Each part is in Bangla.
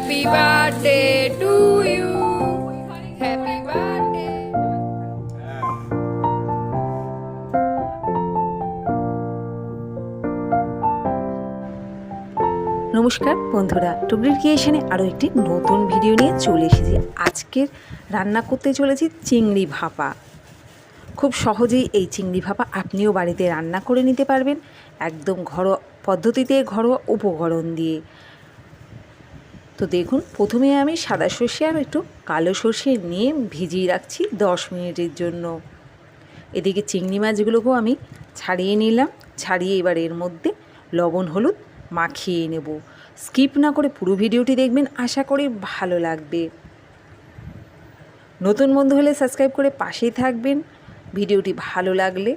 Happy birthday to you. Happy birthday. নমস্কার বন্ধুরা, টুকরির ক্রিয়েশনে আরও একটি নতুন ভিডিও নিয়ে চলে এসেছি। আজকের রান্না করতে চলেছি চিংড়ি ভাপা। খুব সহজেই এই চিংড়ি ভাপা আপনিও বাড়িতে রান্না করে নিতে পারবেন, একদম ঘরোয়া পদ্ধতিতে, ঘরোয়া উপকরণ দিয়ে। তো দেখুন, প্রথমে আমি সাদা সর্ষে আর একটু কালো সর্ষে নিয়ে ভিজিয়ে রাখছি 10 মিনিটের জন্য। এদিকে চিংড়ি মাছগুলোকেও আমি ছাড়িয়ে নিলাম। ছাড়িয়ে এবার এর মধ্যে লবণ হলুদ মাখিয়ে নেব। স্কিপ না করে পুরো ভিডিওটি দেখবেন, আশা করি ভালো লাগবে। নতুন বন্ধু হলে সাবস্ক্রাইব করে পাশেই থাকবেন। ভিডিওটি ভালো লাগলে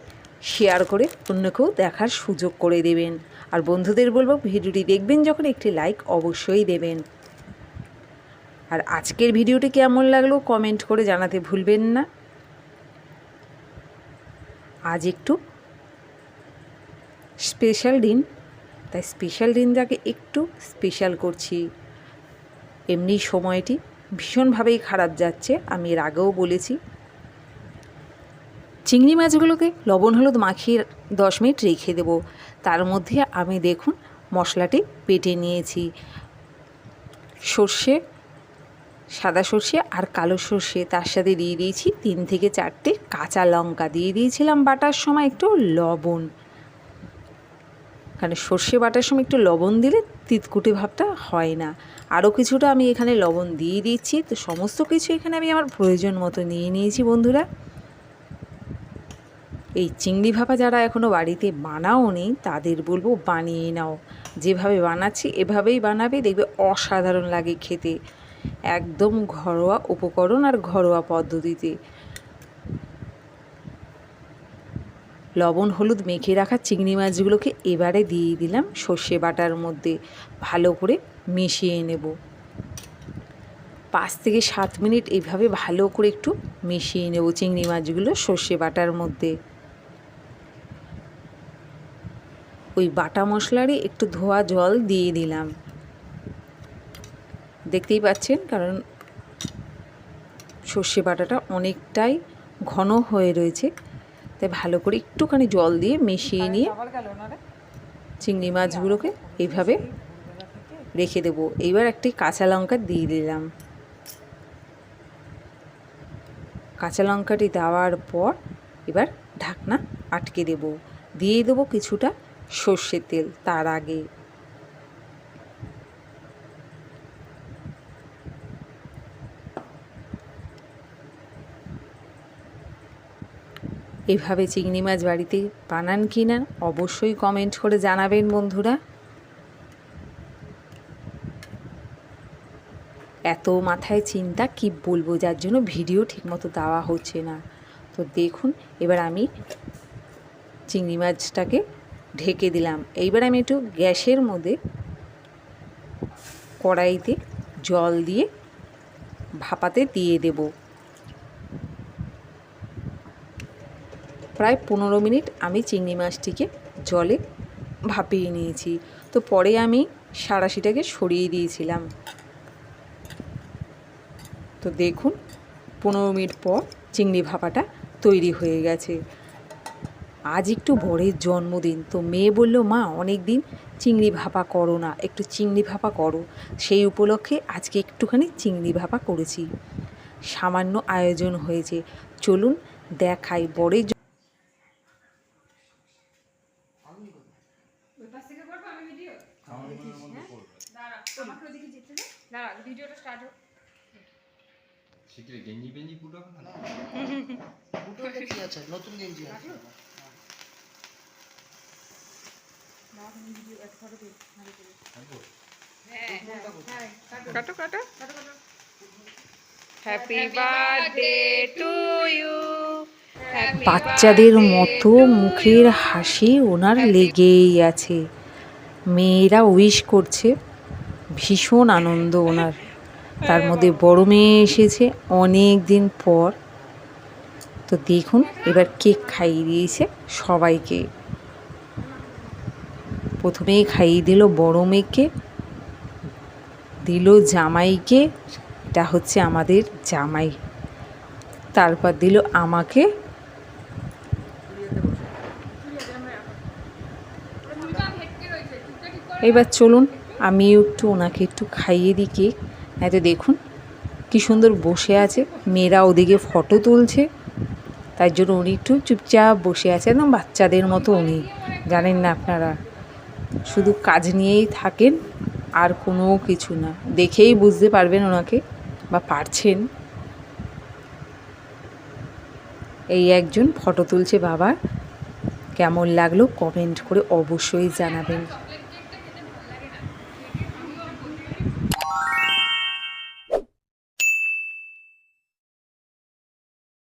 শেয়ার করে অন্যকেও দেখার সুযোগ করে দেবেন। আর বন্ধুদের বলবো, ভিডিওটি দেখবেন যখন একটি লাইক অবশ্যই দেবেন। আর আজকের ভিডিওটি কেমন লাগলো কমেন্ট করে জানাতে ভুলবেন না। আজ একটু স্পেশাল দিন, তাই স্পেশাল দিনটাকে একটু স্পেশাল করছি। এমনি সময়টি ভীষণভাবেই খারাপ যাচ্ছে, আমি এর আগেও বলেছি। চিংড়ি মাছগুলোকে লবণ হলুদ মাখিয়ে 10 মিনিট রেখে দেব। তার মধ্যে আমি দেখুন মশলাটি বেটে নিয়েছি। সর্ষে, সাদা সর্ষে আর কালো সর্ষে, তার সাথে দিয়ে দিয়েছি 3 থেকে 4টে কাঁচা লঙ্কা। দিয়ে দিয়েছিলাম বাটার সময় একটু লবণ, কারণ সর্ষে বাটার সময় একটু লবণ দিলে তিতকুটে ভাবটা হয় না। আরও কিছুটা আমি এখানে লবণ দিয়ে দিচ্ছি। তো সমস্ত কিছু এখানে আমি আমার প্রয়োজন মতো নিয়ে নিয়েছি বন্ধুরা। এই চিংড়ি ভাপা যারা এখনও বাড়িতে বানাওনি তাদের বলবো বানিয়ে নাও। যেভাবে বানাচ্ছি এভাবেই বানাবে, দেখবে অসাধারণ লাগে খেতে। একদম ঘরোয়া উপকরণ আর ঘরোয়া পদ্ধতিতে। লবণ হলুদ মেখে রাখা চিংড়ি মাছগুলোকে এবারে দিয়ে দিলাম সর্ষে বাটার মধ্যে। ভালো করে মিশিয়ে নেব। 5 থেকে 7 মিনিট এইভাবে ভালো করে একটু মিশিয়ে নেব চিংড়ি মাছগুলো সর্ষে বাটার মধ্যে। ওই বাটা মশলারই একটু ধোয়া জল দিয়ে দিলাম, দেখতেই পাচ্ছেন, কারণ সর্ষে বাটাটা অনেকটাই ঘন হয়ে রয়েছে। তাই ভালো করে একটুখানি জল দিয়ে মিশিয়ে নিয়ে চিংড়ি মাছগুলোকে এইভাবে রেখে দেবো। এইবার একটি কাঁচা লঙ্কা দিয়ে দিলাম। কাঁচা লঙ্কাটি দেওয়ার পর এবার ঢাকনা আটকে দেব। দিয়ে দেবো কিছুটা সর্ষের তেল তার আগে। এভাবে চিংড়ি মাছ বাড়িতে বানান কি না অবশ্যই কমেন্ট করে জানাবেন বন্ধুরা। এত মাথায় চিন্তা কি বলবো, যার জন্য ভিডিও ঠিকমতো দেওয়া হচ্ছে না। তো দেখুন, এবার আমি চিংড়ি মাছটাকে ঢেকে দিলাম। এইবার আমি একটু গ্যাসের মধ্যে কড়াইতে জল দিয়ে ভাপাতে দিয়ে দেব। প্রায় 15 মিনিট আমি চিংড়ি মাছটিকে জলে ভাপিয়ে নিয়েছি। তো পরে আমি সাঁড়াশিটাকে সরিয়ে দিয়েছিলাম। তো দেখুন, 15 মিনিট পর চিংড়ি ভাপাটা তৈরি হয়ে গেছে। আজ একটু বরের জন্মদিন, তো মেয়ে বলল, মা অনেক দিন চিংড়ি ভাপা করো না, একটু চিংড়ি ভাপা করো। সেই উপলক্ষে আজকে একটুখানি চিংড়ি ভাপা করেছি। সামান্য আয়োজন হয়েছে। চলুন দেখাই বরের। শিগগিরই গেঞ্জি বেঞ্জি পুরো না দুটোতে কি আছে? নতুন গেঞ্জি আছে। কাটো কাটো। Happy birthday to you. বাচ্চাদের মতো মুখের হাসি ওনার লেগেই আছে। মেয়েরা উইশ করছে, ভীষণ আনন্দ ওনার। তার মধ্যে বড় মেয়ে এসেছে অনেক দিন পর। তো দেখুন, এবার কেক খাইয়ে দিয়েছে সবাইকে। প্রথমেই খাইয়ে দিল বড় মেয়েকে, দিল জামাইকে, এটা হচ্ছে আমাদের জামাই। তারপর দিল আমাকে। এবার চলুন আমিও একটু ওনাকে একটু খাইয়ে দিই কেক। এতে দেখুন কি সুন্দর বসে আছে, মেয়েরা ওদিকে ফটো তুলছে, তাই জন্য উনি একটু চুপচাপ বসে আছে, একদম বাচ্চাদের মতো। উনি জানেন না আপনারা, শুধু কাজ নিয়েই থাকেন আর কোনো কিছু না। দেখেই বুঝতে পারবেন ওনাকে, বা পারছেন। এই একজন ফটো তুলছে বাবার। কেমন লাগলো কমেন্ট করে অবশ্যই জানাবেন।